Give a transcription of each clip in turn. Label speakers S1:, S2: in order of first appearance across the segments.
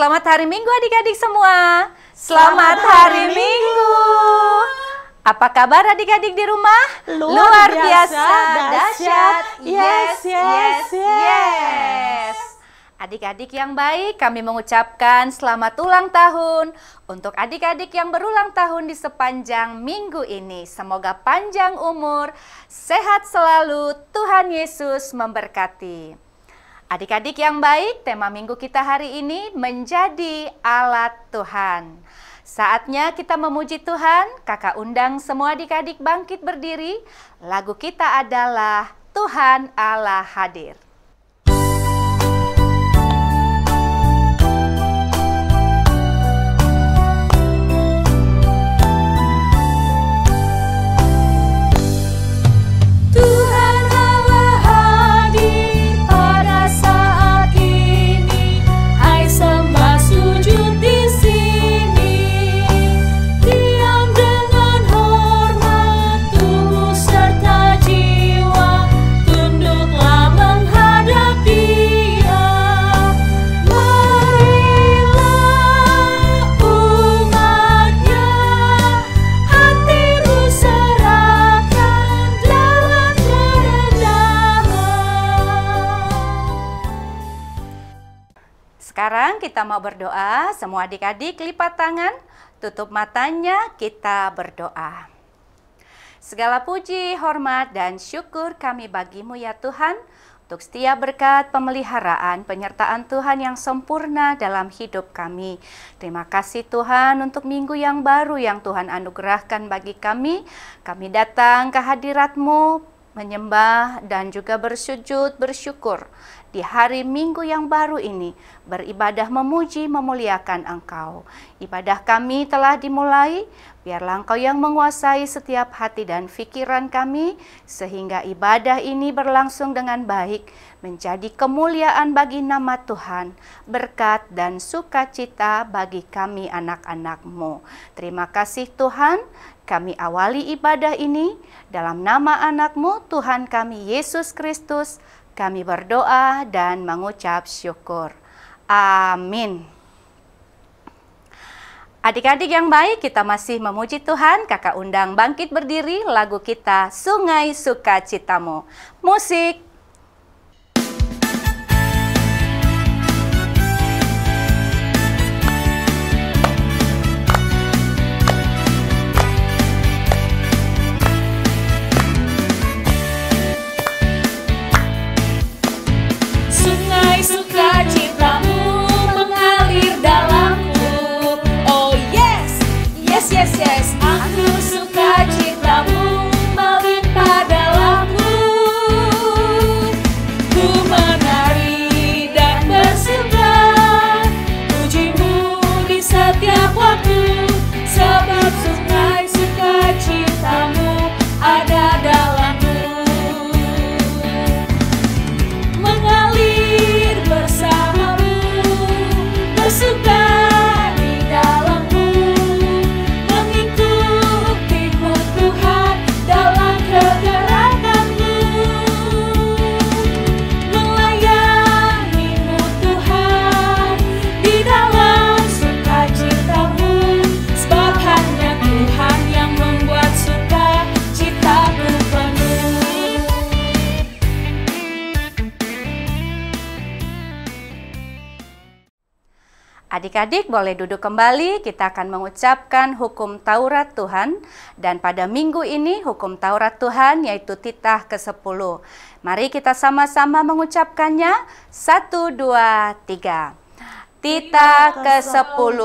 S1: Selamat hari Minggu adik-adik semua. Selamat hari Minggu. Apa kabar adik-adik di rumah?
S2: Luar biasa,
S1: dahsyat.
S2: Yes.
S1: Adik-adik yang baik, kami mengucapkan selamat ulang tahun untuk adik-adik yang berulang tahun di sepanjang minggu ini. Semoga panjang umur, sehat selalu, Tuhan Yesus memberkati. Adik-adik yang baik, tema minggu kita hari ini menjadi alat Tuhan. Saatnya kita memuji Tuhan. Kakak undang semua adik-adik bangkit berdiri. Lagu kita adalah Tuhan Allah Hadir. Sekarang kita mau berdoa, semua adik-adik lipat tangan, tutup matanya, kita berdoa. Segala puji, hormat, dan syukur kami bagimu ya Tuhan, untuk setiap berkat pemeliharaan, penyertaan Tuhan yang sempurna dalam hidup kami. Terima kasih Tuhan untuk minggu yang baru yang Tuhan anugerahkan bagi kami. Kami datang ke hadirat-Mu, menyembah dan juga bersujud, bersyukur. Di hari Minggu yang baru ini, beribadah memuji, memuliakan Engkau. Ibadah kami telah dimulai, biarlah Engkau yang menguasai setiap hati dan pikiran kami, sehingga ibadah ini berlangsung dengan baik, menjadi kemuliaan bagi nama Tuhan, berkat dan sukacita bagi kami anak-anak-Mu. Terima kasih Tuhan, kami awali ibadah ini dalam nama anak-Mu, Tuhan kami Yesus Kristus. Kami berdoa dan mengucap syukur. Amin. Adik-adik yang baik, kita masih memuji Tuhan. Kakak undang bangkit berdiri, lagu kita Sungai Sukacitamu. Musik.
S2: Yes, aku suka cintamu melimpah dalamku. Ku menari dan bersinar pujimu di setiap waktu, sebab sungai sukacitamu ada dalamku. Mengalir bersamamu, bersuka
S1: Adik-adik boleh duduk kembali, kita akan mengucapkan hukum Taurat Tuhan. Dan pada minggu ini hukum Taurat Tuhan yaitu titah ke-10. Mari kita sama-sama mengucapkannya. 1, 2, 3. Titah ke-10.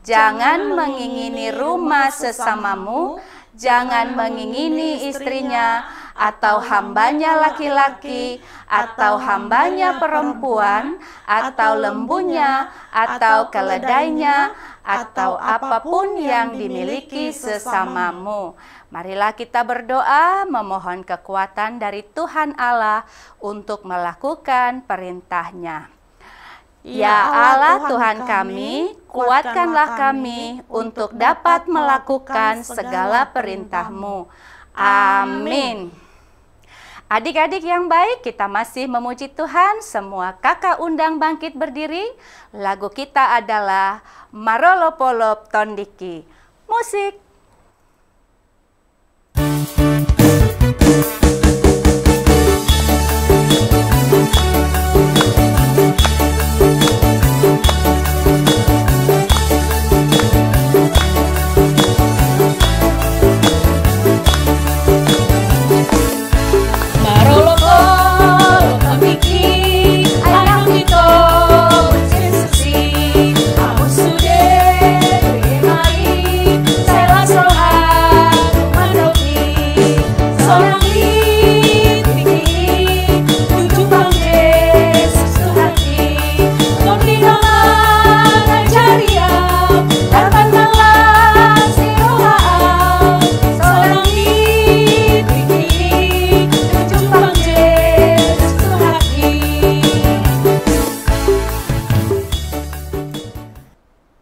S1: Jangan mengingini rumah sesamamu, jangan mengingini istrinya, atau hambanya laki-laki, atau hambanya perempuan, atau lembunya, atau keledainya, atau apapun yang dimiliki sesamamu. Marilah kita berdoa memohon kekuatan dari Tuhan Allah untuk melakukan perintah-Nya. Ya Allah Tuhan kami, kuatkanlah kami untuk dapat melakukan segala perintah-Mu. Amin. Adik-adik yang baik, kita masih memuji Tuhan. Semua kakak undang bangkit berdiri. Lagu kita adalah Marolopolop Tondiki. Musik.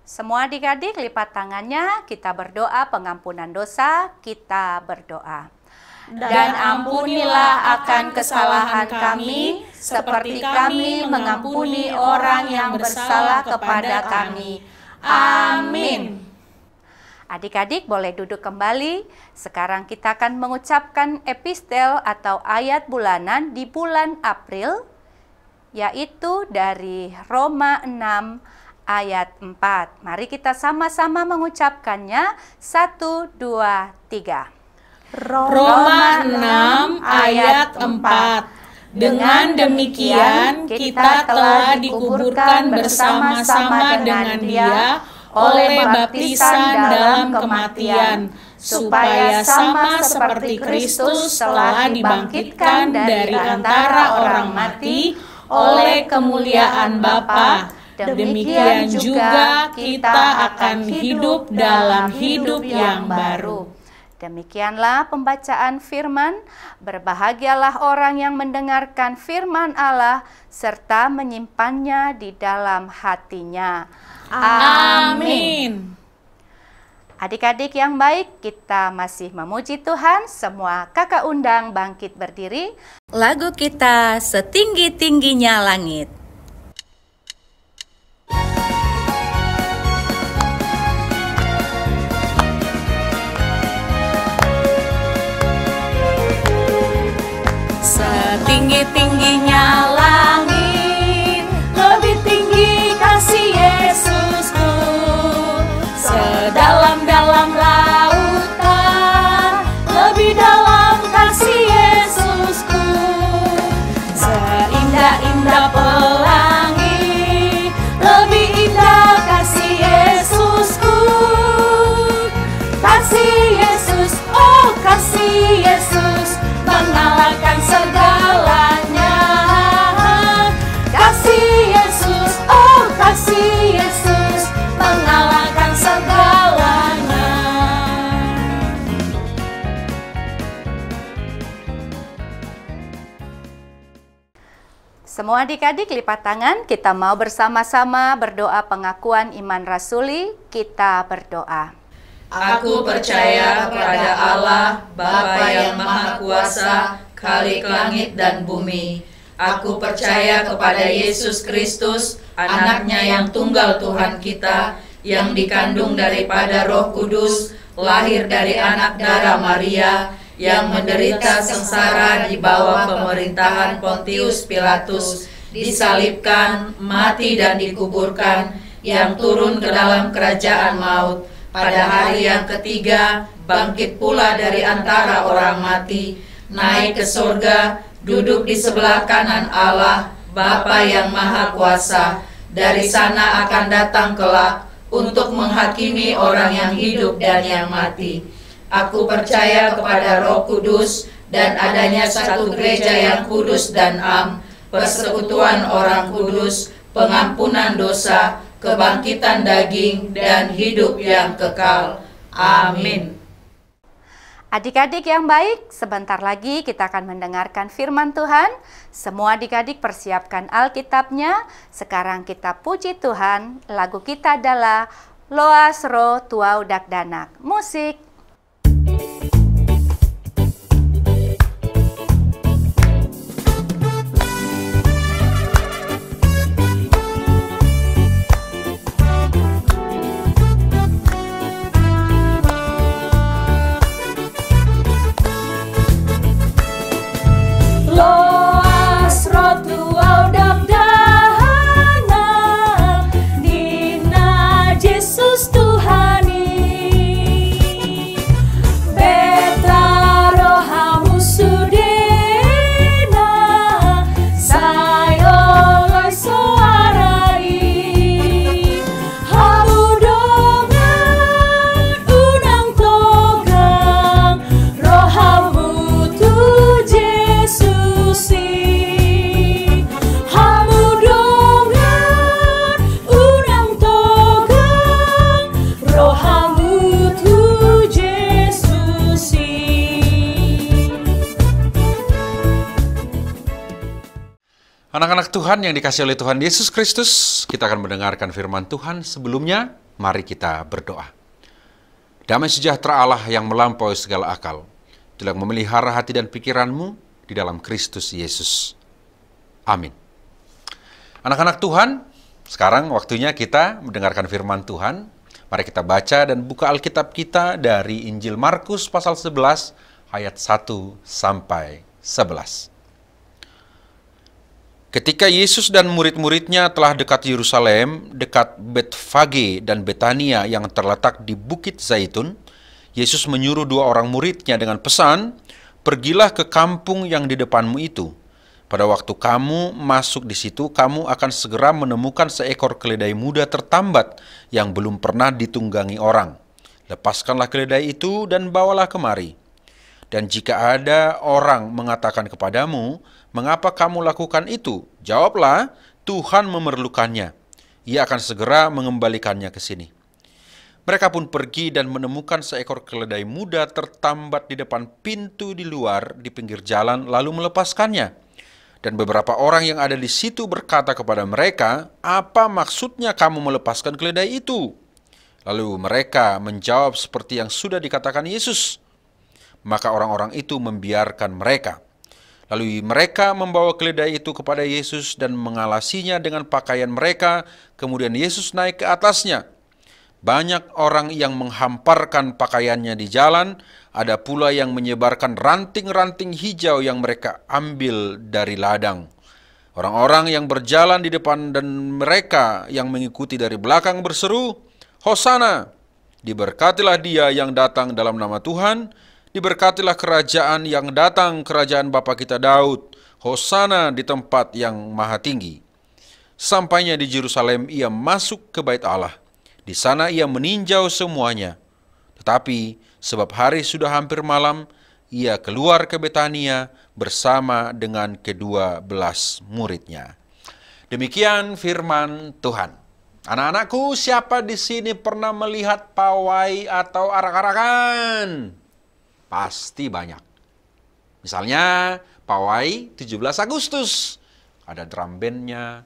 S1: Semua adik-adik lipat tangannya, kita berdoa pengampunan dosa, kita berdoa.
S2: Dan ampunilah akan kesalahan kami, seperti kami mengampuni orang yang bersalah kepada kami. Amin.
S1: Adik-adik boleh duduk kembali. Sekarang kita akan mengucapkan epistel atau ayat bulanan di bulan April, yaitu dari Roma 6 ayat 4. Mari kita sama-sama mengucapkannya. 1, 2, 3.
S2: Roma 6 ayat 4. Dengan demikian kita telah dikuburkan bersama-sama dengan Dia oleh baptisan dalam kematian, supaya sama seperti Kristus telah dibangkitkan dari antara orang mati oleh kemuliaan Bapa. Demikian juga kita akan hidup dalam hidup yang baru.
S1: Demikianlah pembacaan firman. Berbahagialah orang yang mendengarkan firman Allah serta menyimpannya di dalam hatinya.
S2: Amin.
S1: Adik-adik yang baik, kita masih memuji Tuhan. Semua kakak undang bangkit berdiri. Lagu kita Setinggi-tingginya Langit.
S2: Setinggi-tingginya langit, lebih tinggi kasih Yesusku. Sedalam-dalam lautan, lebih dalam kasih Yesusku. Seindah-indah pelangi, lebih indah kasih Yesusku. Kasih Yesus, oh kasih Yesus, mengalahkan segalanya. Kasih Yesus, oh kasih Yesus, mengalahkan segalanya.
S1: Semua adik-adik lipat tangan, kita mau bersama-sama berdoa pengakuan iman rasuli. Kita berdoa.
S3: Aku percaya kepada Allah, Bapa yang Maha Kuasa, Khalik langit dan bumi. Aku percaya kepada Yesus Kristus, anaknya yang tunggal Tuhan kita, yang dikandung daripada Roh Kudus, lahir dari anak darah Maria, yang menderita sengsara di bawah pemerintahan Pontius Pilatus, disalibkan, mati dan dikuburkan, yang turun ke dalam kerajaan maut. Pada hari yang ketiga, bangkit pula dari antara orang mati, naik ke surga, duduk di sebelah kanan Allah, Bapa yang Maha Kuasa. Dari sana akan datang kelak untuk menghakimi orang yang hidup dan yang mati. Aku percaya kepada Roh Kudus dan adanya satu gereja yang kudus dan am, persekutuan orang kudus, pengampunan dosa, kebangkitan daging, dan hidup yang kekal. Amin.
S1: Adik-adik yang baik, sebentar lagi kita akan mendengarkan firman Tuhan. Semua adik-adik persiapkan Alkitabnya. Sekarang kita puji Tuhan. Lagu kita adalah Loas Ro Tuau Dakdanak. Musik.
S4: Tuhan yang dikasihi oleh Tuhan Yesus Kristus, kita akan mendengarkan firman Tuhan. Sebelumnya, mari kita berdoa. Damai sejahtera Allah yang melampaui segala akal, telah memelihara hati dan pikiranmu di dalam Kristus Yesus. Amin. Anak-anak Tuhan, sekarang waktunya kita mendengarkan firman Tuhan. Mari kita baca dan buka Alkitab kita dari Injil Markus pasal 11 ayat 1 sampai 11. Ketika Yesus dan murid-muridnya telah dekat Yerusalem, dekat Betfage dan Betania yang terletak di Bukit Zaitun, Yesus menyuruh 2 orang muridnya dengan pesan, "Pergilah ke kampung yang di depanmu itu. Pada waktu kamu masuk di situ, kamu akan segera menemukan seekor keledai muda tertambat yang belum pernah ditunggangi orang. Lepaskanlah keledai itu dan bawalah kemari. Dan jika ada orang mengatakan kepadamu, 'Mengapa kamu lakukan itu?' Jawablah, 'Tuhan memerlukannya. Ia akan segera mengembalikannya ke sini.' Mereka pun pergi dan menemukan seekor keledai muda tertambat di depan pintu di luar di pinggir jalan, lalu melepaskannya. Dan beberapa orang yang ada di situ berkata kepada mereka, 'Apa maksudnya kamu melepaskan keledai itu?' Lalu mereka menjawab seperti yang sudah dikatakan Yesus. Maka orang-orang itu membiarkan mereka. Lalu mereka membawa keledai itu kepada Yesus dan mengalasinya dengan pakaian mereka. Kemudian Yesus naik ke atasnya. Banyak orang yang menghamparkan pakaiannya di jalan. Ada pula yang menyebarkan ranting-ranting hijau yang mereka ambil dari ladang. Orang-orang yang berjalan di depan dan mereka yang mengikuti dari belakang berseru, 'Hosana! Diberkatilah dia yang datang dalam nama Tuhan. Diberkatilah kerajaan yang datang, kerajaan Bapa kita Daud. Hosana di tempat yang maha tinggi.' Sampainya di Yerusalem, ia masuk ke bait Allah. Di sana ia meninjau semuanya. Tetapi sebab hari sudah hampir malam, ia keluar ke Betania bersama dengan ke-12 muridnya." Demikian firman Tuhan. Anak-anakku, siapa di sini pernah melihat pawai atau arak-arakan? Pasti banyak. Misalnya pawai 17 Agustus. Ada drum bandnya,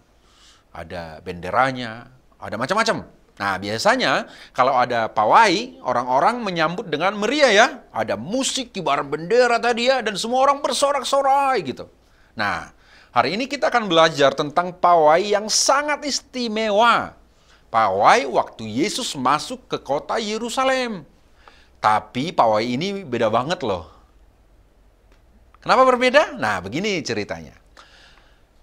S4: ada benderanya, ada macam-macam. Nah, biasanya kalau ada pawai, orang-orang menyambut dengan meriah ya. Ada musik, kibar bendera tadi ya, dan semua orang bersorak-sorai gitu. Nah, hari ini kita akan belajar tentang pawai yang sangat istimewa. Pawai waktu Yesus masuk ke kota Yerusalem. Tapi pawai ini beda banget loh. Kenapa berbeda? Nah, begini ceritanya.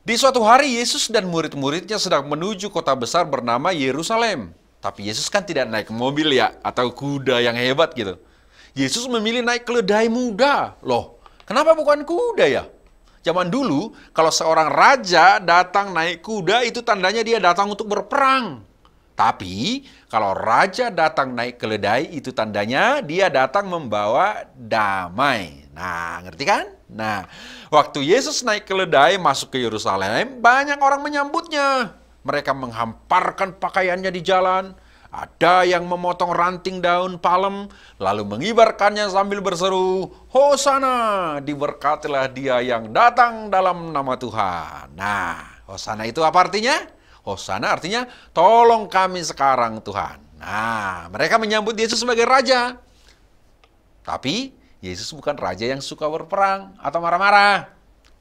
S4: Di suatu hari Yesus dan murid-muridnya sedang menuju kota besar bernama Yerusalem. Tapi Yesus kan tidak naik mobil ya, atau kuda yang hebat gitu. Yesus memilih naik keledai muda. Loh, kenapa bukan kuda ya? Zaman dulu, kalau seorang raja datang naik kuda, itu tandanya dia datang untuk berperang. Tapi, kalau raja datang naik keledai, itu tandanya dia datang membawa damai. Nah, ngerti kan? Nah, waktu Yesus naik keledai masuk ke Yerusalem, banyak orang menyambutnya. Mereka menghamparkan pakaiannya di jalan. Ada yang memotong ranting daun palem, lalu mengibarkannya sambil berseru, "Hosana, diberkatilah dia yang datang dalam nama Tuhan." Nah, Hosana itu apa artinya? Hosana artinya, tolong kami sekarang Tuhan. Nah, mereka menyambut Yesus sebagai raja. Tapi, Yesus bukan raja yang suka berperang atau marah-marah.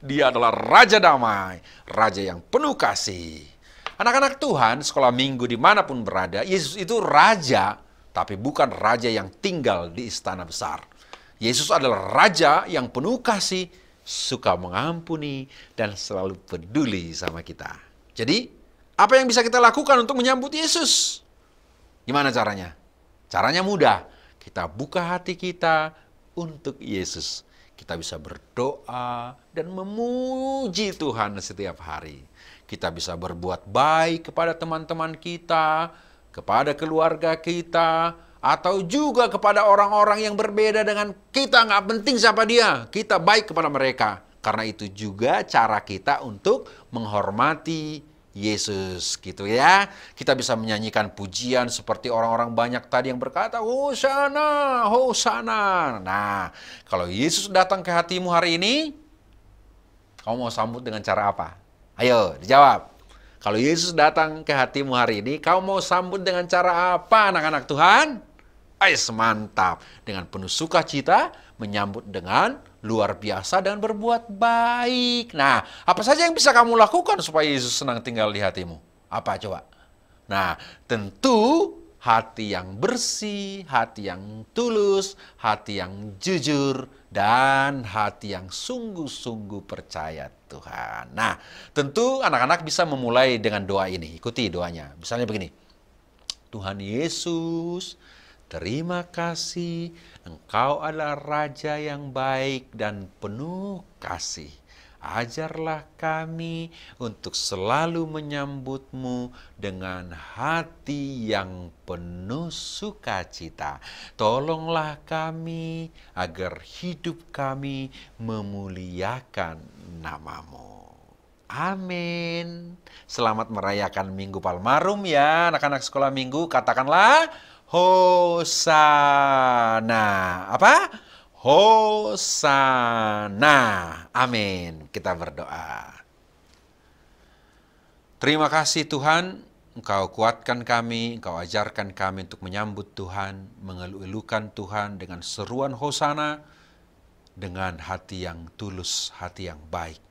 S4: Dia adalah raja damai, raja yang penuh kasih. Anak-anak Tuhan, sekolah minggu dimanapun berada, Yesus itu raja, tapi bukan raja yang tinggal di istana besar. Yesus adalah raja yang penuh kasih, suka mengampuni, dan selalu peduli sama kita. Jadi, apa yang bisa kita lakukan untuk menyambut Yesus? Gimana caranya? Caranya mudah. Kita buka hati kita untuk Yesus. Kita bisa berdoa dan memuji Tuhan setiap hari. Kita bisa berbuat baik kepada teman-teman kita, kepada keluarga kita, atau juga kepada orang-orang yang berbeda dengan kita. Nggak penting siapa dia, kita baik kepada mereka. Karena itu juga cara kita untuk menghormati Yesus gitu ya. Kita bisa menyanyikan pujian seperti orang-orang banyak tadi yang berkata, "Hosana, Hosana." Nah, kalau Yesus datang ke hatimu hari ini, kamu mau sambut dengan cara apa? Ayo, dijawab. Kalau Yesus datang ke hatimu hari ini, kau mau sambut dengan cara apa, anak-anak Tuhan? Ais, mantap. Dengan penuh sukacita, menyambut dengan luar biasa dan berbuat baik. Nah, apa saja yang bisa kamu lakukan supaya Yesus senang tinggal di hatimu? Apa coba? Nah, tentu hati yang bersih, hati yang tulus, hati yang jujur, dan hati yang sungguh-sungguh percaya Tuhan. Nah, tentu anak-anak bisa memulai dengan doa ini. Ikuti doanya. Misalnya begini. Tuhan Yesus, terima kasih, Engkau adalah Raja yang baik dan penuh kasih. Ajarlah kami untuk selalu menyambut-Mu dengan hati yang penuh sukacita. Tolonglah kami agar hidup kami memuliakan nama-Mu. Amin. Selamat merayakan Minggu Palmarum ya, anak-anak sekolah minggu. Katakanlah Hosana. Apa? Hosana. Amin. Kita berdoa. Terima kasih Tuhan, Engkau kuatkan kami, Engkau ajarkan kami untuk menyambut Tuhan, mengeluh-elukan Tuhan dengan seruan Hosana, dengan hati yang tulus, hati yang baik.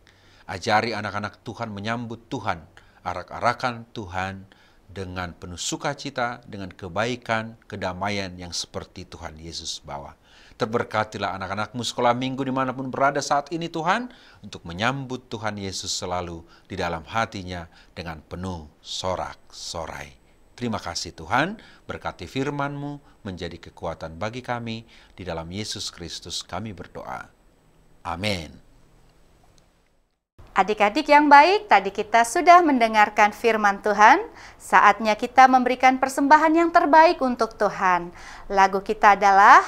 S4: Ajari anak-anak Tuhan menyambut Tuhan, arak-arakan Tuhan dengan penuh sukacita, dengan kebaikan, kedamaian yang seperti Tuhan Yesus bawa. Terberkatilah anak-anakmu sekolah minggu dimanapun berada saat ini Tuhan, untuk menyambut Tuhan Yesus selalu di dalam hatinya dengan penuh sorak-sorai. Terima kasih Tuhan, berkati firman-Mu menjadi kekuatan bagi kami. Di dalam Yesus Kristus kami berdoa. Amin.
S1: Adik-adik yang baik, tadi kita sudah mendengarkan firman Tuhan. Saatnya kita memberikan persembahan yang terbaik untuk Tuhan. Lagu kita adalah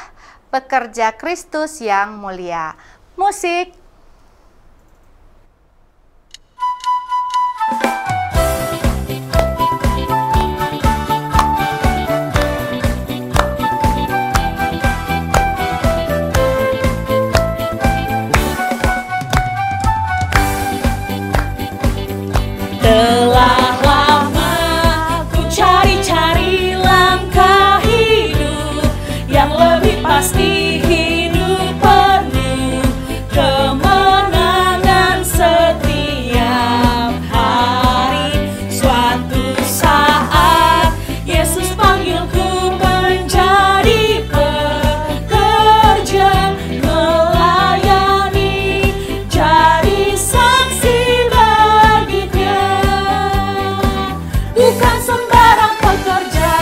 S1: Pekerja Kristus yang Mulia. Musik.
S2: Telah lama ku cari-cari langkah hidup yang lebih pasti, hidup penuh kemenangan setiap hari. Suatu saat Yesus panggilku menjadi pekerja, melayani, jadi saksi baginya. Bukan sembarang pekerja,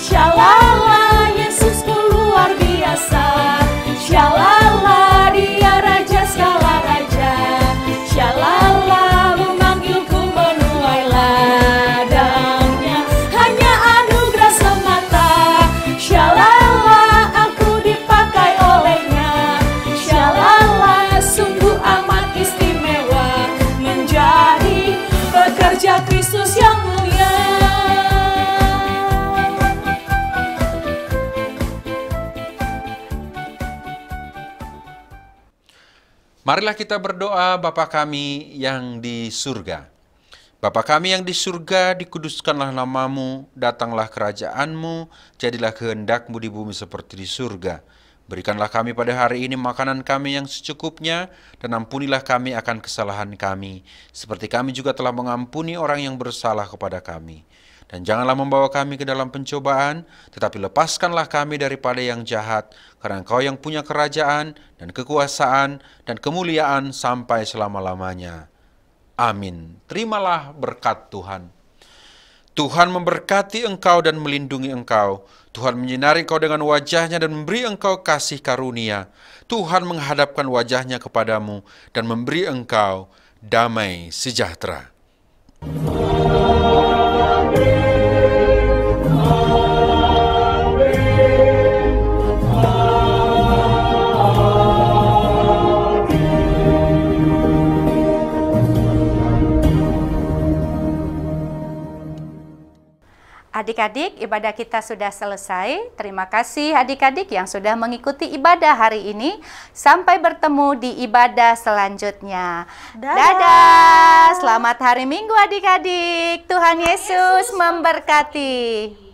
S2: shalala, Yesusku luar biasa. Shalala, Dia Raja segala raja. Shalala, memanggilku menuai ladangnya, hanya anugerah semata. Shalala, aku dipakai olehnya. Shalala, sungguh amat istimewa menjadi pekerja Kristus yang mulia.
S4: Marilah kita berdoa. Bapa kami yang di surga. Bapa kami yang di surga, dikuduskanlah nama-Mu, datanglah kerajaan-Mu, jadilah kehendak-Mu di bumi seperti di surga. Berikanlah kami pada hari ini makanan kami yang secukupnya, dan ampunilah kami akan kesalahan kami, seperti kami juga telah mengampuni orang yang bersalah kepada kami. Dan janganlah membawa kami ke dalam pencobaan, tetapi lepaskanlah kami daripada yang jahat, karena Engkau yang punya kerajaan dan kekuasaan dan kemuliaan sampai selama-lamanya. Amin. Terimalah berkat Tuhan. Tuhan memberkati engkau dan melindungi engkau. Tuhan menyinari engkau dengan wajahnya dan memberi engkau kasih karunia. Tuhan menghadapkan wajahnya kepadamu dan memberi engkau damai sejahtera.
S1: Adik-adik, ibadah kita sudah selesai. Terima kasih adik-adik yang sudah mengikuti ibadah hari ini. Sampai bertemu di ibadah selanjutnya. Dadah! Selamat hari Minggu adik-adik. Tuhan Yesus memberkati.